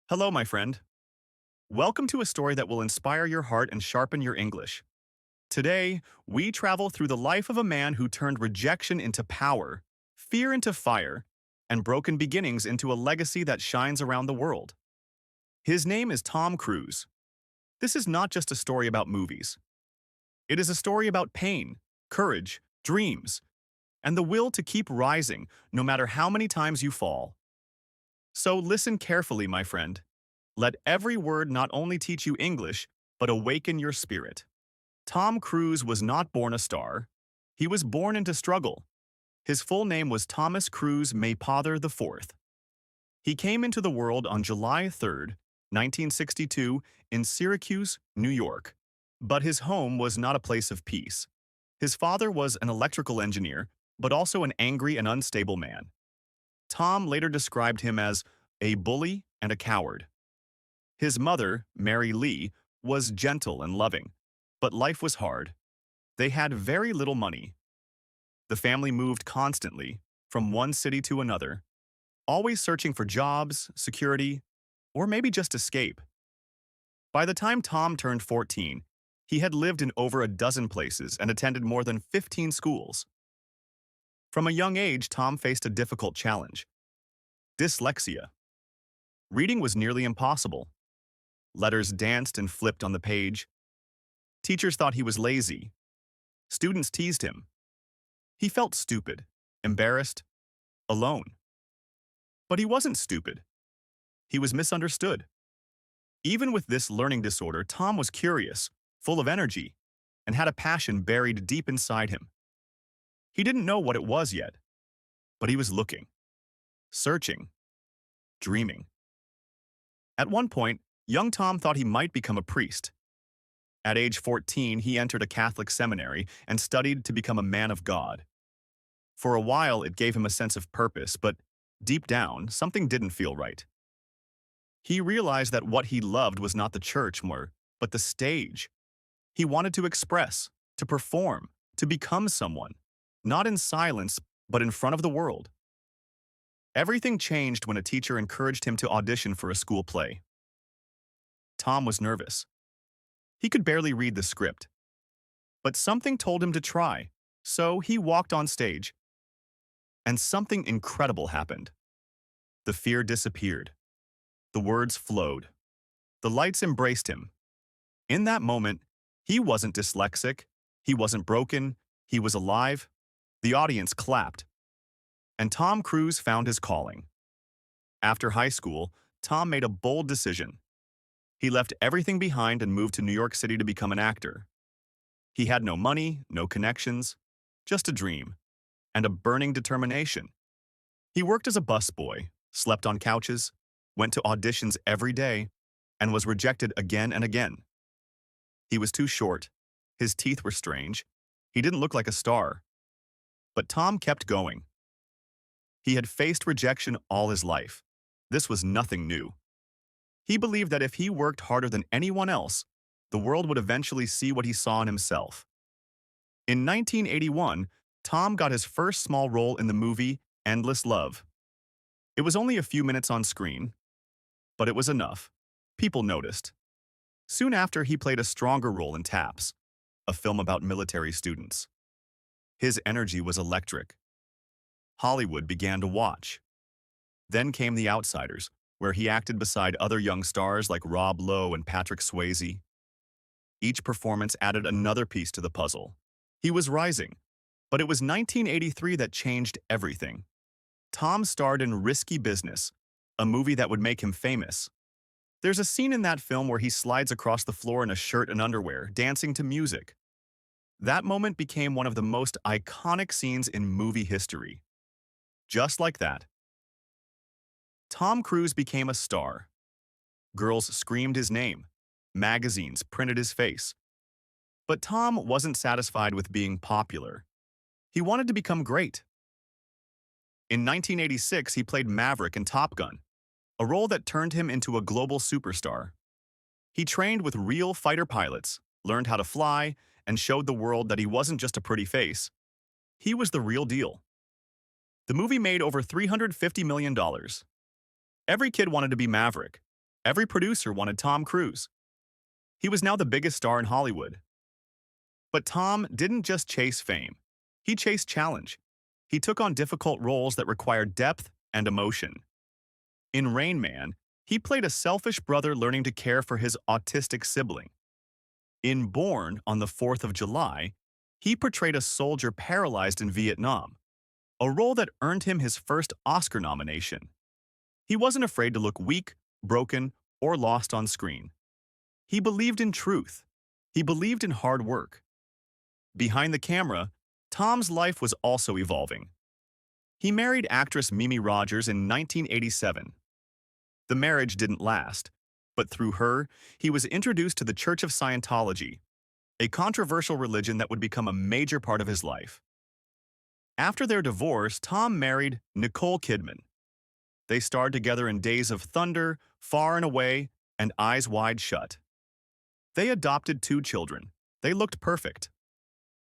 Hello, my friend. Welcome to a story that will inspire your heart and sharpen your English. Today, we travel through the life of a man who turned rejection into power, fear into fire, and broken beginnings into a legacy that shines around the world. His name is Tom Cruise. This is not just a story about movies. It is a story about pain, courage, dreams, and the will to keep rising no matter how many times you fall. So listen carefully, my friend. Let every word not only teach you English, but awaken your spirit. Tom Cruise was not born a star. He was born into struggle. His full name was Thomas Cruise Maypother IV. He came into the world on July 3rd, 1962, in Syracuse, New York. But his home was not a place of peace. His father was an electrical engineer, but also an angry and unstable man. Tom later described him as a bully and a coward. His mother, Mary Lee, was gentle and loving, but life was hard. They had very little money. The family moved constantly, from one city to another, always searching for jobs, security, or maybe just escape. By the time Tom turned 14, he had lived in over a dozen places and attended more than 15 schools. From a young age, Tom faced a difficult challenge: dyslexia. Reading was nearly impossible. Letters danced and flipped on the page. Teachers thought he was lazy. Students teased him. He felt stupid, embarrassed, alone. But he wasn't stupid. He was misunderstood. Even with this learning disorder, Tom was curious, full of energy, and had a passion buried deep inside him. He didn't know what it was yet, but he was looking, searching, dreaming. At one point, young Tom thought he might become a priest. At age 14, he entered a Catholic seminary and studied to become a man of God. For a while, it gave him a sense of purpose, but deep down, something didn't feel right. He realized that what he loved was not the church more, but the stage. He wanted to express, to perform, to become someone, not in silence, but in front of the world. Everything changed when a teacher encouraged him to audition for a school play. Tom was nervous. He could barely read the script. But something told him to try, so he walked on stage. And something incredible happened. The fear disappeared. The words flowed. The lights embraced him. In that moment, he wasn't dyslexic. He wasn't broken. He was alive. The audience clapped. And Tom Cruise found his calling. After high school, Tom made a bold decision. He left everything behind and moved to New York City to become an actor. He had no money, no connections, just a dream, and a burning determination. He worked as a busboy, slept on couches, went to auditions every day, and was rejected again and again. He was too short, his teeth were strange, he didn't look like a star. But Tom kept going. He had faced rejection all his life. This was nothing new. He believed that if he worked harder than anyone else, the world would eventually see what he saw in himself. In 1981, Tom got his first small role in the movie Endless Love. It was only a few minutes on screen, but it was enough. People noticed. Soon after, he played a stronger role in Taps, a film about military students. His energy was electric. Hollywood began to watch. Then came The Outsiders, where he acted beside other young stars like Rob Lowe and Patrick Swayze. Each performance added another piece to the puzzle. He was rising, but it was 1983 that changed everything. Tom starred in Risky Business, a movie that would make him famous. There's a scene in that film where he slides across the floor in a shirt and underwear, dancing to music. That moment became one of the most iconic scenes in movie history. Just like that, Tom Cruise became a star. Girls screamed his name. Magazines printed his face. But Tom wasn't satisfied with being popular. He wanted to become great. In 1986, he played Maverick in Top Gun, a role that turned him into a global superstar. He trained with real fighter pilots, learned how to fly, and showed the world that he wasn't just a pretty face. He was the real deal. The movie made over $350 million. Every kid wanted to be Maverick. Every producer wanted Tom Cruise. He was now the biggest star in Hollywood. But Tom didn't just chase fame. He chased challenge. He took on difficult roles that required depth and emotion. In Rain Man, he played a selfish brother learning to care for his autistic sibling. In Born on the 4th of July, he portrayed a soldier paralyzed in Vietnam, a role that earned him his first Oscar nomination. He wasn't afraid to look weak, broken, or lost on screen. He believed in truth. He believed in hard work. Behind the camera, Tom's life was also evolving. He married actress Mimi Rogers in 1987. The marriage didn't last, but through her, he was introduced to the Church of Scientology, a controversial religion that would become a major part of his life. After their divorce, Tom married Nicole Kidman. They starred together in Days of Thunder, Far and Away, and Eyes Wide Shut. They adopted 2 children. They looked perfect.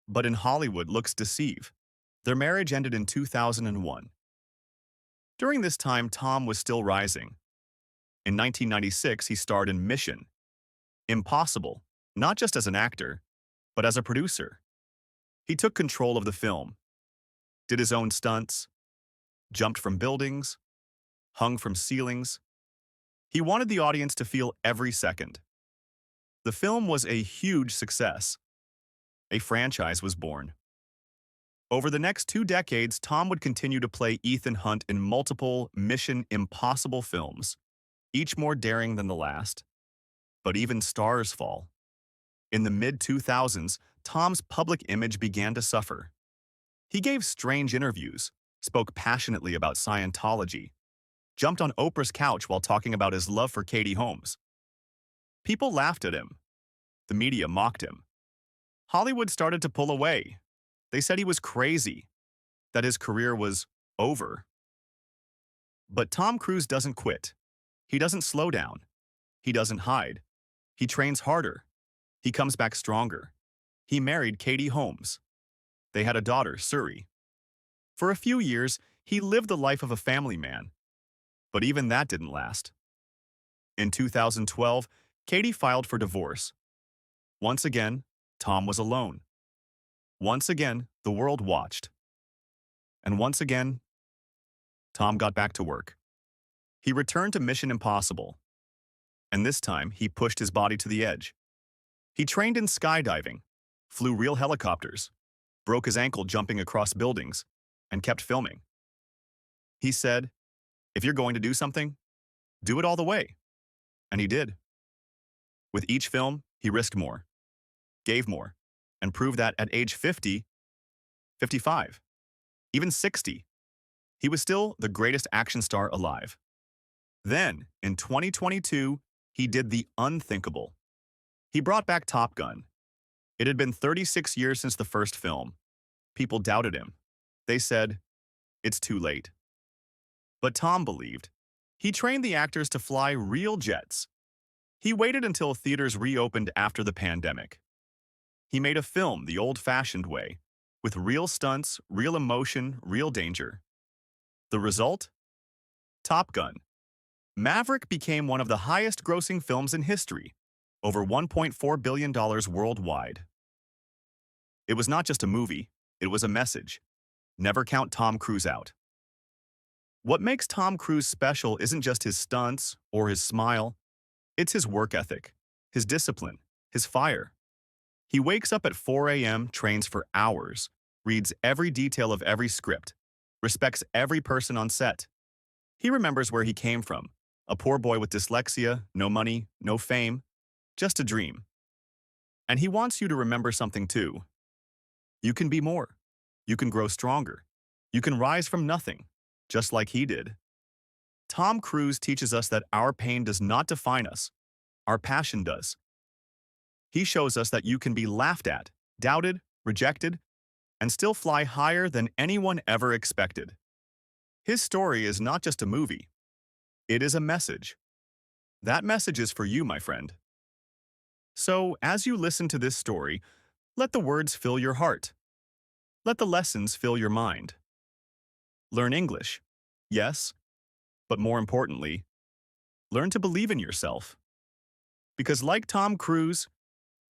But in Hollywood, looks deceive. Their marriage ended in 2001. During this time, Tom was still rising. In 1996, he starred in Mission: Impossible, not just as an actor, but as a producer. He took control of the film, did his own stunts, jumped from buildings, hung from ceilings. He wanted the audience to feel every second. The film was a huge success. A franchise was born. Over the next 2 decades, Tom would continue to play Ethan Hunt in multiple Mission Impossible films, each more daring than the last. But even stars fall. In the mid-2000s, Tom's public image began to suffer. He gave strange interviews, spoke passionately about Scientology, jumped on Oprah's couch while talking about his love for Katie Holmes. People laughed at him. The media mocked him. Hollywood started to pull away. They said he was crazy, that his career was over. But Tom Cruise doesn't quit. He doesn't slow down. He doesn't hide. He trains harder. He comes back stronger. He married Katie Holmes. They had a daughter, Suri. For a few years, he lived the life of a family man. But even that didn't last. In 2012, Katie filed for divorce. Once again, Tom was alone. Once again, the world watched. And once again, Tom got back to work. He returned to Mission Impossible. And this time, he pushed his body to the edge. He trained in skydiving, flew real helicopters, broke his ankle jumping across buildings, and kept filming. He said, "If you're going to do something, do it all the way." And he did. With each film, he risked more, gave more, and proved that at age 50, 55, even 60, he was still the greatest action star alive. Then, in 2022, he did the unthinkable. He brought back Top Gun. It had been 36 years since the first film. People doubted him. They said, "It's too late." But Tom believed. He trained the actors to fly real jets. He waited until theaters reopened after the pandemic. He made a film the old-fashioned way, with real stunts, real emotion, real danger. The result? Top Gun. Maverick became one of the highest-grossing films in history, over $1.4 billion worldwide. It was not just a movie, it was a message. Never count Tom Cruise out. What makes Tom Cruise special isn't just his stunts or his smile. It's his work ethic, his discipline, his fire. He wakes up at 4 a.m., trains for hours, reads every detail of every script, respects every person on set. He remembers where he came from, a poor boy with dyslexia, no money, no fame, just a dream. And he wants you to remember something too. You can be more. You can grow stronger. You can rise from nothing, just like he did. Tom Cruise teaches us that our pain does not define us. Our passion does. He shows us that you can be laughed at, doubted, rejected, and still fly higher than anyone ever expected. His story is not just a movie. It is a message. That message is for you, my friend. So, as you listen to this story, let the words fill your heart. Let the lessons fill your mind. Learn English. Yes, but more importantly, Learn to believe in yourself. Because like Tom Cruise,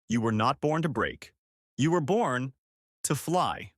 you were not born to break. You were born to fly.